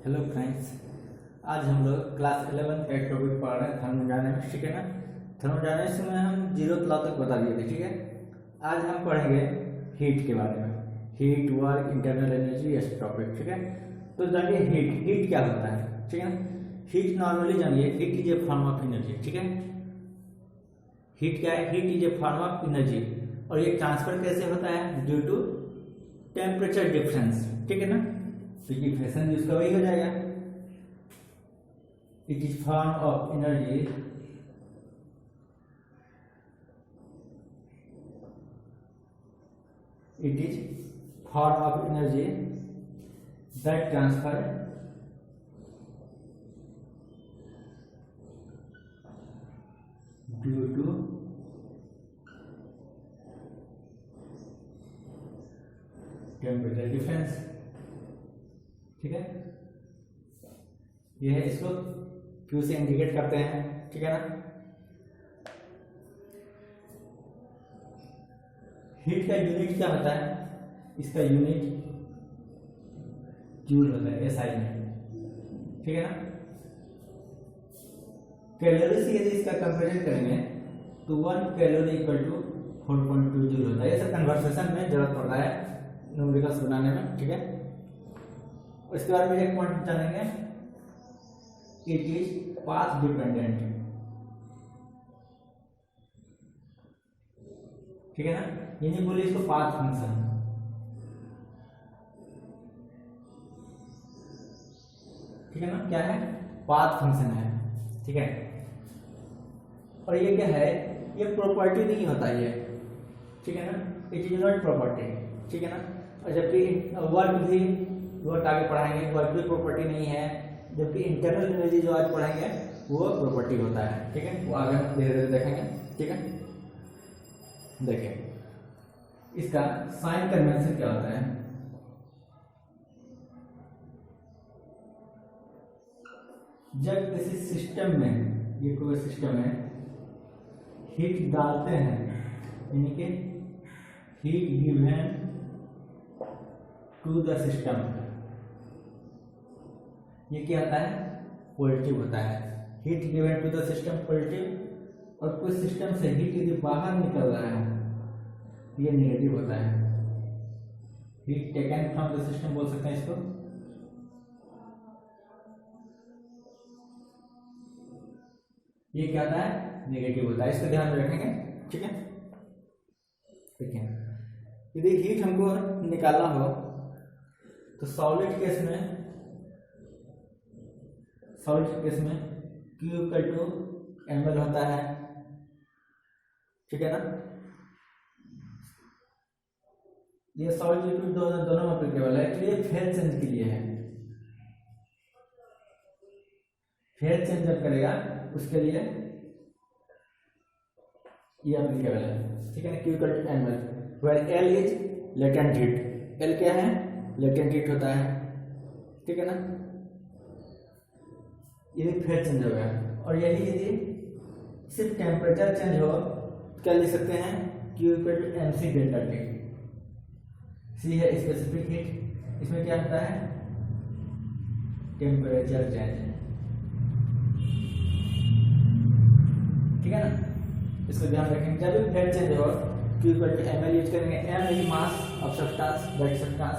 Hello friends. आज हम लोग क्लास 11 का एक टॉपिक पढ़ रहे हैं थर्मोडायनेमिक्स, ठीक है ना। थर्मोडायनेमिक्स में हम 0 लॉ तक बता दिए थे, ठीक है। आज हम पढ़ेंगे हीट के बारे में, हीट, वर्क, इंटरनल एनर्जी, ऐसे टॉपिक, ठीक है। तो जानिए हीट क्या होता है, ठीक है ना। हीट नॉर्मली जानिए heat is a form of energy, ठीक है। हीट क्या है? Heat is a form of energy. और ये ट्रांसफर कैसे होता है? ड्यू टू टेम्परेचर डिफरेंस, ठीक है ना। तो इक्वेशन भी उसका वही हो जाएगा। It is form of energy it is form of energy that transfer due to temperature difference, ठीक है। ये है, इसको Q से इंडिकेट करते हैं, ठीक है ना। हीट का यूनिट क्या होता है? इसका यूनिट जूल होता है, SI में, ठीक है ना। कैलोरी से यदि इसका कंपेरिजन करेंगे तो 1 कैलोरी इक्वल टू 4.2 जूल होता है। ये सब कन्वर्सेशन में जरूरत पड़ता है न्यूमेरिकल्स बनाने में, ठीक है। इसके बारे में एक पॉइंट जानेंगे, इट इज पाथ डिपेंडेंट, ठीक है ना। ये नहीं बोलिए इसको पाथ फंक्शन, ठीक है ना। क्या है? पाथ फंक्शन है, ठीक है। और ये क्या है? ये प्रॉपर्टी नहीं होता ये, ठीक है ना। इट इज नॉट प्रॉपर्टी, ठीक है ना। और जबकि वर्क भी, वर्क आगे पढ़ाएंगे, वर्क भी प्रॉपर्टी नहीं है। जबकि इंटरनल एनर्जी जो आज पढ़ाएंगे वो प्रॉपर्टी होता है, ठीक है। वो आगे हम धीरे धीरे देखेंगे, ठीक है। देखिए इसका साइन कन्वेंशन क्या होता है। जब किसी सिस्टम में, ये कोई सिस्टम है, हीट डालते हैं, यानी कि heat given to the system, ये क्या होता है? पॉजिटिव होता है। Heat given to the system positive, और कोई सिस्टम से हीट यदि बाहर निकल रहा है ये नेगेटिव होता है। Heat taken from the system बोल सकते हैं इसको। ये क्या होता है? नेगेटिव होता है। इसको ध्यान में रखेंगे, ठीक है। देखिए यदि हीट हमको निकालना हो तो सॉलिड केस में Q इक्वल टू ml होता है, ठीक है ना। ये सॉलिड लिक्विड दोनों में एप्लीकेबल है। तो ये फेज चेंज के लिए है। फेज चेंज जब करेगा उसके लिए ये एप्लीकेबल है, ठीक है ना। Q equal to ml, where L is latent heat. L क्या है? लेटेंट हीट होता है, ठीक है ना। ये फेज चेंज हो गया। और यही यदि सिर्फ टेम्परेचर चेंज हो क्या लिख सकते हैं? Q equal to mc delta T। C है स्पेसिफिक हीट, इसमें क्या होता है? टेम्परेचर चेंज, ठीक है ना। इसको ध्यान रखेंगे। जब भी फेज चेंज हो Q equal to ml use करेंगे। m is mass of substance, that substance.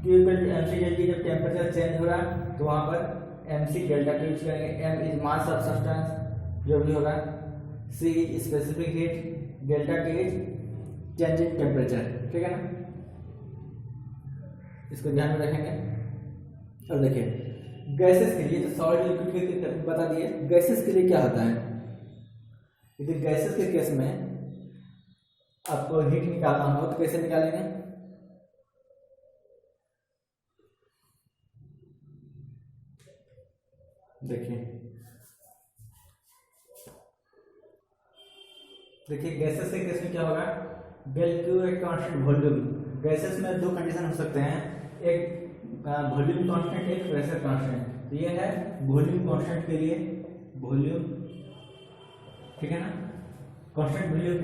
Q equal to mc delta T, जब टेम्परेचर चेंज हो रहा तो वहां पर mc डेल्टा T यूज करेंगे। m is mass of substance, जो भी होगा। c is specific heat, delta T is change in temperature, ठीक है ना। इसको ध्यान में रखेंगे। और देखिए गैसेस के लिए, तो सॉलिड लिक्विड के बता दिए, गैसेस के लिए क्या होता है? यदि गैसेस के केस में आपको हीट निकालना हो तो कैसे निकालेंगे? देखिए गैसेस के केस में क्या होगा? डेल Q एक कांस्टेंट वॉल्यूम। गैसेस में दो कंडीशन हो सकते हैं, एक वॉल्यूम कांस्टेंट, एक प्रेशर कांस्टेंट। तो ये है वॉल्यूम कांस्टेंट के लिए वॉल्यूम, ठीक है ना। कांस्टेंट वॉल्यूम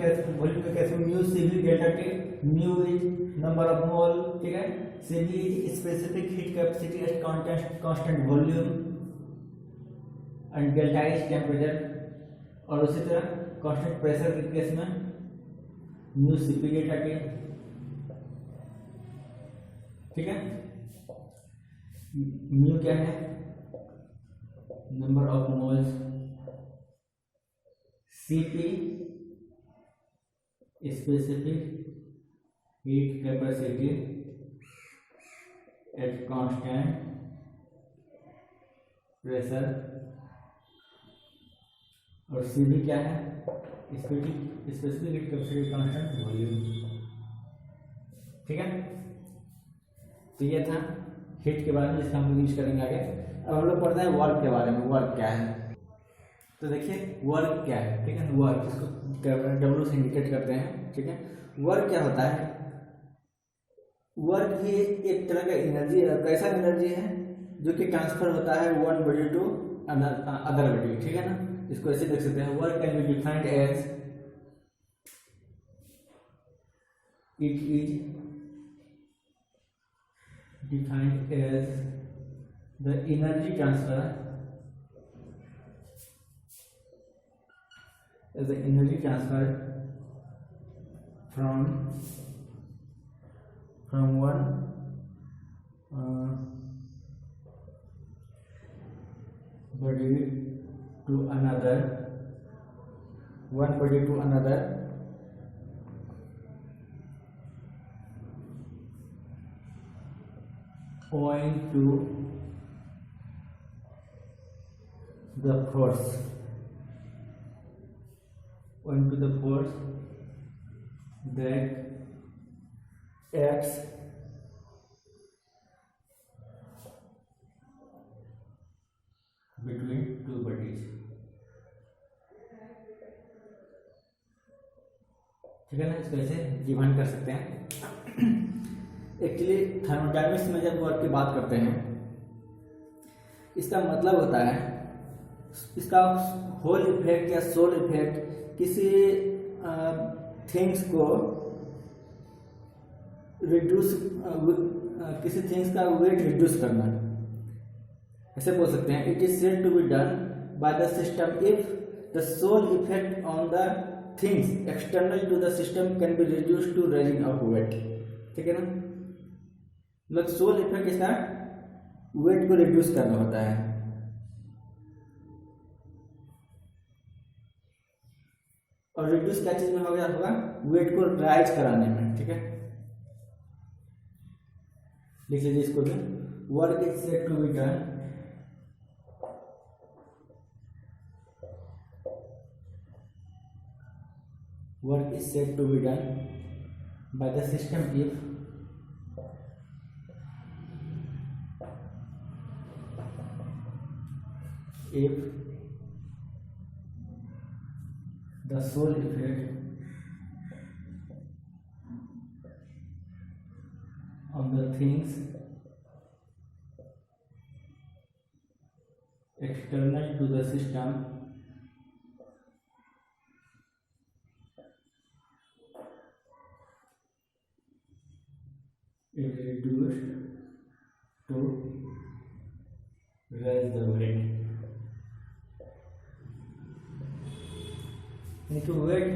के केस में mu CV delta T, mu is number of mole, ठीक है, CV is specific heat capacity at constant volume and delta is temperature. और उसी तरह कांस्टेंट प्रेशर के केस में म्यू सीपी डेल्टा टी, ठीक है, म्यू क्या है, number of moles, CP specific heat capacity at constant pressure, और सीबी क्या है, specific heat capacity constant volume, ठीक है। तो ये था हीट के बारे में जिसका हम यूज करेंगे आगे। अब हम लोग पढ़ते हैं वर्क के बारे में। वर्क क्या है, तो देखिए वर्क क्या है, ठीक है, वर्क इसको डब्ल्यू से इंडिकेट करते हैं, ठीक है। वर्क क्या होता है, वर्क भी एक तरह का एनर्जी है। कैसा एनर्जी है, जो कि ट्रांसफर होता है one body to other body, ठीक है ना। इसको ऐसे देख सकते हैं, work can be defined as it is defined as the energy transfer from one body to another, owing to the force that acts between two bodies, ठीक है ना। इसको ऐसे डिफाइन कर सकते हैं। एक्चुअली थर्मोडायनामिक्स में जब वर्क की बात करते हैं, इसका मतलब होता है इसका होल इफेक्ट या सोल इफेक्ट किसी थिंग्स को रिड्यूस, किसी थिंग्स का वेट रिड्यूस करना। ऐसे बोल सकते हैं, it is said to be done by the system if the sole effect on the things external to the system can be reduce to raising of weight, ठीक है ना। मतलब सोल इफेक्ट इसका वेट को रिड्यूस करना होता है। और रिड्यूस क्या चीज में हो गया होगा, वेट को राइज कराने में, ठीक है। लिख लीजिए इसको भी, work is said to be done by the system if the soul effect on the things external to the system is reduced to raise the weight, यानी कि वेट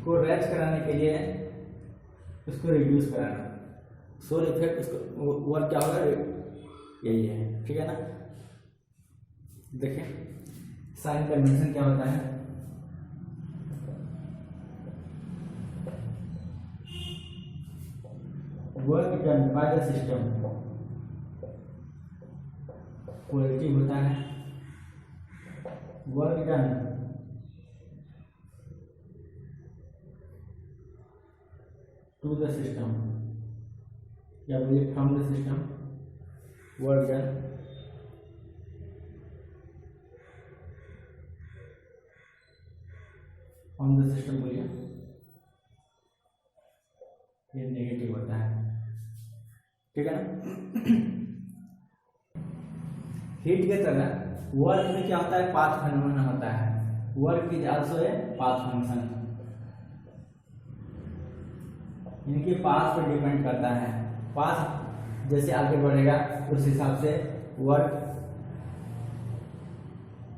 को रेज कराने के लिए उसको रिड्यूस कराना। सोल इफेक्ट उसको work क्या होगा, यही है, ठीक है ना। देखिए साइन कन्वेंशन क्या होता है, work done by the system positive होता है, work done to the system या बोलिए from the system, work done on the system बोलिए, ये नेगेटिव होता है, ठीक है ना। हीट के तरह वर्क में क्या होता है, पाथ फंक्शन होता है। Work is also a path function, इनके पास पे डिपेंड करता है। पास जैसे आगे बढ़ेगा उस हिसाब से वर्क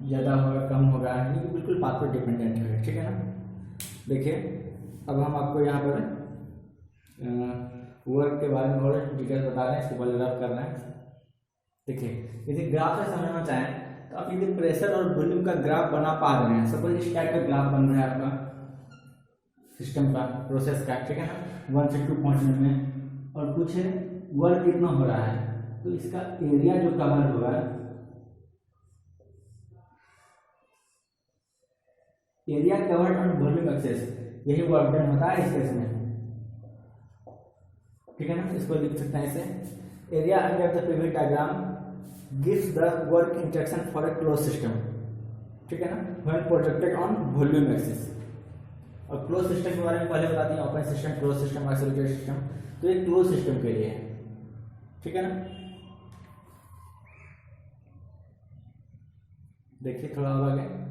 ज़्यादा होगा कम होगा, ये बिल्कुल पाथ पर डिपेंडेंट है, ठीक है ना। देखिए अब हम आपको यहाँ पर वर्क के बारे में और डिटेल बता रहे हैं, इसको बलराब कर रहे हैं। देखिए यदि ग्राफ से समझना चाहें तो आप यदि प्रेशर और वॉल्यूम का ग्राफ बना पा रहे हैं, सपोज इस टाइप का ग्राफ बन रहा है आपका सिस्टम का, प्रोसेस का, ठीक है ना, 1 से 2 पहुंचने में, और कुछ वर्क कितना हो रहा है, तो इसका एरिया जो कवर होगा, area covered on volume axis, यही वर्क डन होता है इस केस में, ठीक है ना। इसको लिख सकते हैं ऐसे, area under the pivot diagram gives the work instruction for a close system, ठीक है ना, when projected on volume axis. और क्लोज सिस्टम के बारे में पहले बता दिए, open system, close system, isolated system, तो ये क्लोज सिस्टम के लिए है, ठीक है ना। देखिए थोड़ा और आगे,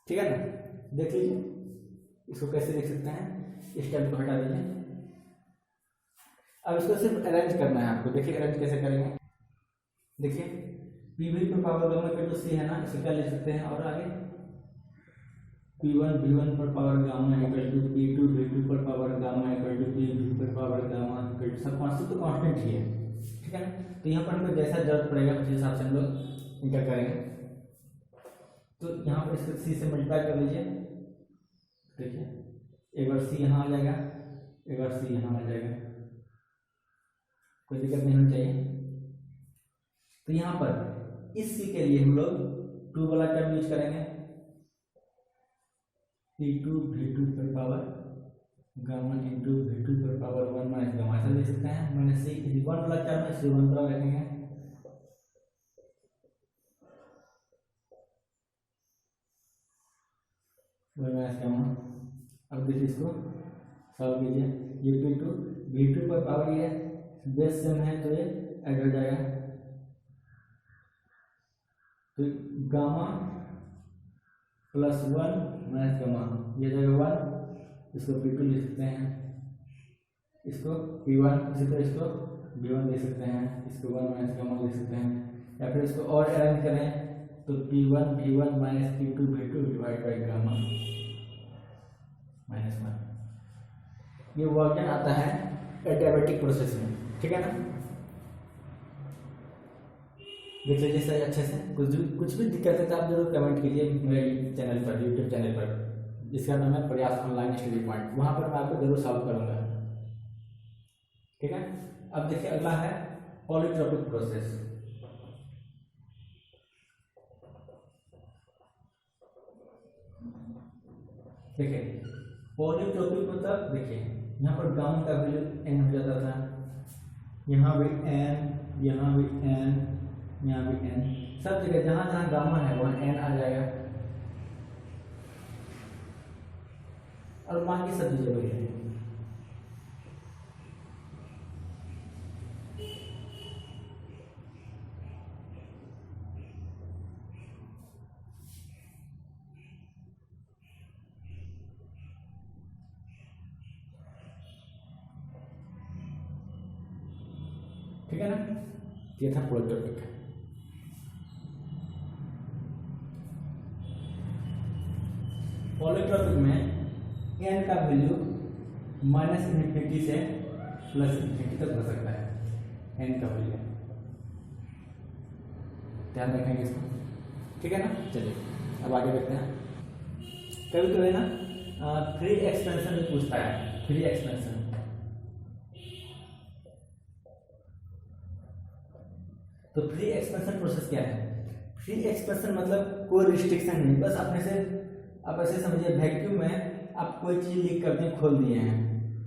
ठीक है ना। देख लीजिए इसको कैसे देख सकते हैं, इस टाइप को हटा दीजिए। अब इसको सिर्फ अरेंज करना है आपको, देखिए अरेंज कैसे करेंगे। देखिए P पर power gamma equal to C है ना, इसे क्या लिख सकते हैं, और आगे P1 V1 पर power gamma equal to P2 V2 पर power gamma equal to P V पर पावर गामा इक्वल टू, सब कांस्टेंट तो कांस्टेंट ही है, ठीक है ना। तो यहाँ पर हमको जैसा जरूरत पड़ेगा उस हिसाब से हम लोग इंटर करेंगे। तो यहाँ पर इसको C से मल्टीप्लाई कर लीजिए, देखिए एक बार C यहाँ आ जाएगा, एक बार C यहाँ आ जाएगा, कोई दिक्कत नहीं होनी चाहिए। तो यहाँ पर इस C के लिए हम लोग 2 वाला टर्म यूज करेंगे, P2 V2 पर पावर गामा इंटू V2 पर पावर 1 माइनस गामा, ऐसा लिख सकते हैं। माइनस C 1 वाला टर्म है, इसलिए 1 पर रखेंगे, अब देखिए इसको सॉल्व कीजिए। ये P2 V2 पर पावर ये बेस सेम है तो ये ऐड हो जाएगा, तो गामा प्लस 1 माइनस गामा ये जाएगा 1, इसको P2 लिख सकते हैं, इसको P1, इसी तरह इसको V1 लिख सकते हैं, इसको 1 माइनस गामा लिख सकते हैं, या फिर इसको और अरेंज करें तो P1 V1 minus P2 V2 divide by gamma minus 1। ये वर्जन आता है एडियाबेटिक प्रोसेस में, ठीक है ना। देख लीजिए सही अच्छे से, कुछ भी दिक्कत है तो आप जरूर कमेंट कीजिए मेरे चैनल पर, यूट्यूब चैनल पर, जिसका नाम है प्रयास ऑनलाइन स्टडी पॉइंट, वहाँ पर मैं आपको जरूर सॉल्व करूँगा, ठीक है। अब देखिए अगला है पॉलीट्रोपिक प्रोसेस। देखिए पॉलीट्रोपिक मतलब देखिए यहाँ पर गामा का वैल्यू n हो जाता था, यहाँ भी n, यहाँ भी n, यहाँ भी n, सब जगह जहाँ जहाँ गामा है वहाँ n आ जाएगा। और बाकी सब चीजें वही है। ठीक है ना, ये था पूरा टॉपिक। फॉलोइंग टॉपिक में n का वैल्यू -∞ से +∞ तक हो सकता है। n का वैल्यू ध्यान रखेंगे इसको, ठीक है ना। चलिए अब आगे देखते हैं। कभी कभी ना फ्री एक्सपेंशन भी पूछता है, फ्री एक्सपेंशन। तो फ्री एक्सपेंशन प्रोसेस क्या है? फ्री एक्सपेंशन मतलब कोई रिस्ट्रिक्शन नहीं, बस अपने से आप ऐसे समझिए वैक्यूम में आप कोई चीज लीक करते हैं, खोल दिए हैं,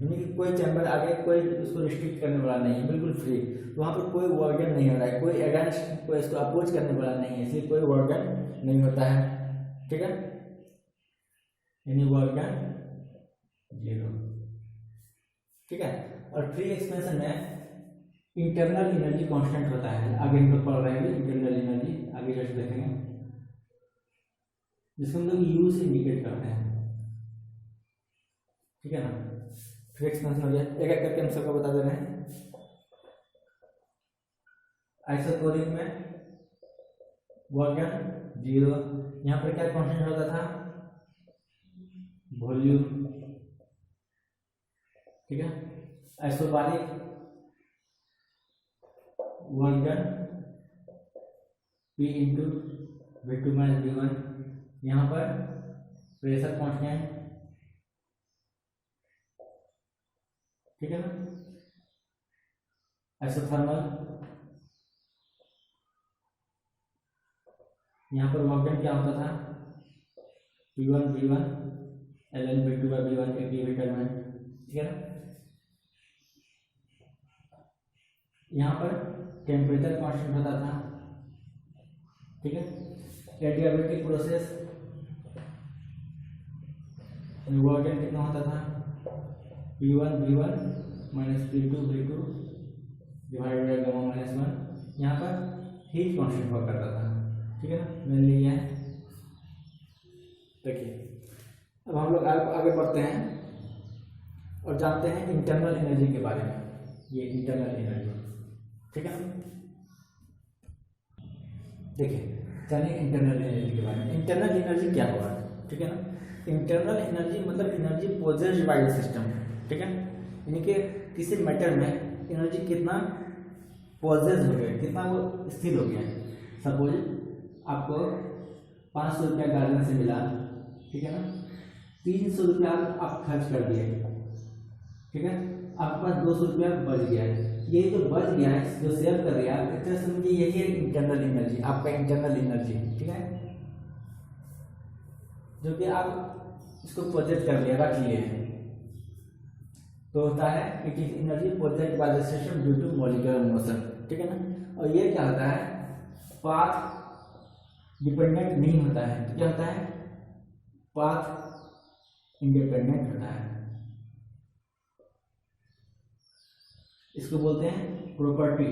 यानी कि कोई चैम्बर आगे कोई उसको रिस्ट्रिक्ट करने वाला नहीं है, बिल्कुल फ्री। तो वहाँ पर कोई वर्जन नहीं हो रहा है, कोई अगेंस्ट कोई इसको अपोज करने वाला नहीं है, इसलिए कोई वर्जन नहीं होता है। ठीक है, यानी वर्जन 0। ठीक है, और फ्री एक्सपेंशन में इंटरनल एनर्जी कांस्टेंट होता है। आगे हम लोग पढ़ रहे हैं इंटरनल एनर्जी, आगे जस्ट देखेंगे, जिसको हम लोग यू से इंडिकेट करते हैं। ठीक है ना, फ्री एक्सपेंशन हो गया। एक एक करके हम सबको बता दे रहे हैं। आइसोकोरिक में वर्जन 0, यहाँ पर क्या कांस्टेंट होता था? वॉल्यूम। ठीक है, isobaric version P into V2 minus V1, यहाँ पर प्रेशर कांस्टेंट। ठीक है ना, आइसोथर्मल, यहाँ पर वर्जन क्या होता था? P1 V1 ln V2 by V1 एक डिटरमिनेंट। ठीक है ना, यहाँ पर टेम्परेचर कांस्टेंट होता था। ठीक है, एडियाबेटिक प्रोसेस वर्जन कितना होता था? P1 V1 minus P2 V2 divided by gamma minus 1, यहाँ पर हीट कांस्टेंट हुआ करता था। ठीक है ना, मेनली यह है। देखिए अब हम लोग आगे बढ़ते हैं और जानते हैं इंटरनल एनर्जी के बारे में। ये इंटरनल एनर्जी, ठीक है ना, देखिए जानिए इंटरनल एनर्जी के बारे में। इंटरनल एनर्जी क्या होगा? ठीक है ना, इंटरनल एनर्जी मतलब energy possessed by the system. ठीक है, यानी कि किसी मैटर में एनर्जी कितना पोजेस हो गया, कितना वो स्थिर हो गया। सपोज आपको 500 रुपया गार्डन से मिला, ठीक है ना, 300 रुपया आप खर्च कर दिए। ठीक है, आपके पास 200 रुपया बच गया है। ये जो बच गया है, जो सेव कर दिया, एक तरह समझिए यही है इंटरनल एनर्जी, आपका इंटरनल एनर्जी। ठीक है, जो कि आप इसको प्रोजेक्ट कर लिया, रख लिए हैं, तो होता है it is energy project by the system due to molecular motion. ठीक है ना, और ये क्या होता है? पाथ डिपेंडेंट नहीं होता है। तो क्या होता है? पाथ इंडिपेंडेंट होता है। इसको बोलते हैं प्रॉपर्टी,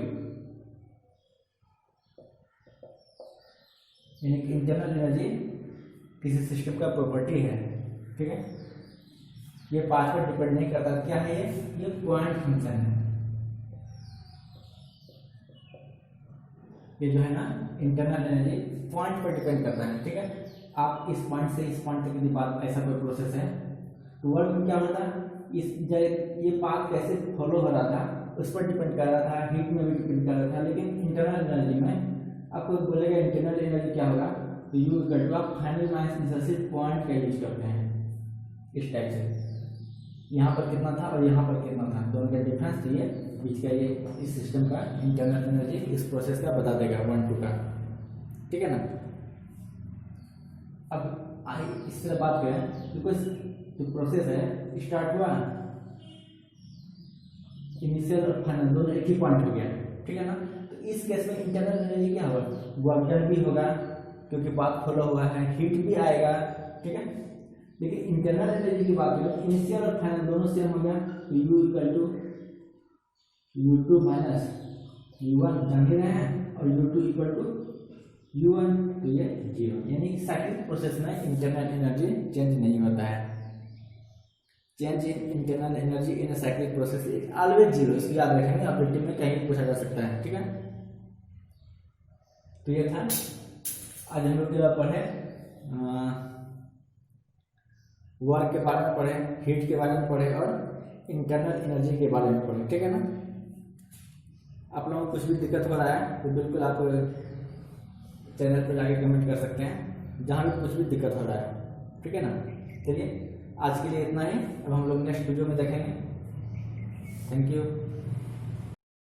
यानी कि इंटरनल एनर्जी किसी सिस्टम का प्रॉपर्टी है। ठीक है, ये पाथ पर डिपेंड नहीं करता। क्या है ये पॉइंट फंक्शन है। ये जो है ना इंटरनल एनर्जी पॉइंट पर डिपेंड करता है। ठीक है, आप इस पॉइंट से इस पॉइंट तक की बात, ऐसा कोई प्रोसेस है तो वर्क में क्या होता है? ये पाथ कैसे फॉलो हो रहा था उस पर डिपेंड कर रहा था, हीट में भी डिपेंड कर रहा था। लेकिन इंटरनल एनर्जी में आपको बोलेगा इंटरनल एनर्जी क्या होगा, तो यू इक्वल टू आप फाइनल माइनस सिर्फ पॉइंट का यूज करते हैं इस टाइप से। यहाँ पर कितना था और यहाँ पर कितना था, दोनों का डिफरेंस चाहिए बीच का, ये इस सिस्टम का इंटरनल एनर्जी इस प्रोसेस का बता देगा 1 2 का। ठीक है ना, अब आइए इस तरह बात करें। बिकॉज जो प्रोसेस है स्टार्ट हुआ इनिशियल और फाइनल दोनों एक ही पॉइंट हो गया, ठीक है ना। तो इस केस में इंटरनल एनर्जी क्या होगा, वर्क डन भी होगा क्योंकि पाथ खोला हुआ है, हीट भी आएगा, ठीक है। लेकिन इंटरनल एनर्जी की बात करें, इनिशियल और फाइनल दोनों सेम हो गया, तो U equal to U2 minus U1 जान ही रहे हैं, और U2 इक्वल टू U1, तो ये 0, यानी साइक्लिक प्रोसेस में इंटरनल एनर्जी चेंज नहीं होता है। Change in internal energy in cyclic process is always 0, इसको याद रखेंगे, ऑब्जेक्टिव में कहीं भी पूछा जा सकता है, ठीक है। तो ये था आज हम लोग जो पढ़े, वर्क के बारे में पढ़े, हीट के बारे में पढ़े और इंटरनल एनर्जी के बारे में पढ़े, ठीक है ना। आप लोगों को कुछ भी दिक्कत हो रहा है तो बिल्कुल आप चैनल पर जाके कमेंट कर सकते हैं, जहाँ भी कुछ भी दिक्कत हो रहा है, ठीक है ना। चलिए आज के लिए इतना ही, अब हम लोग नेक्स्ट वीडियो में देखेंगे। Thank you.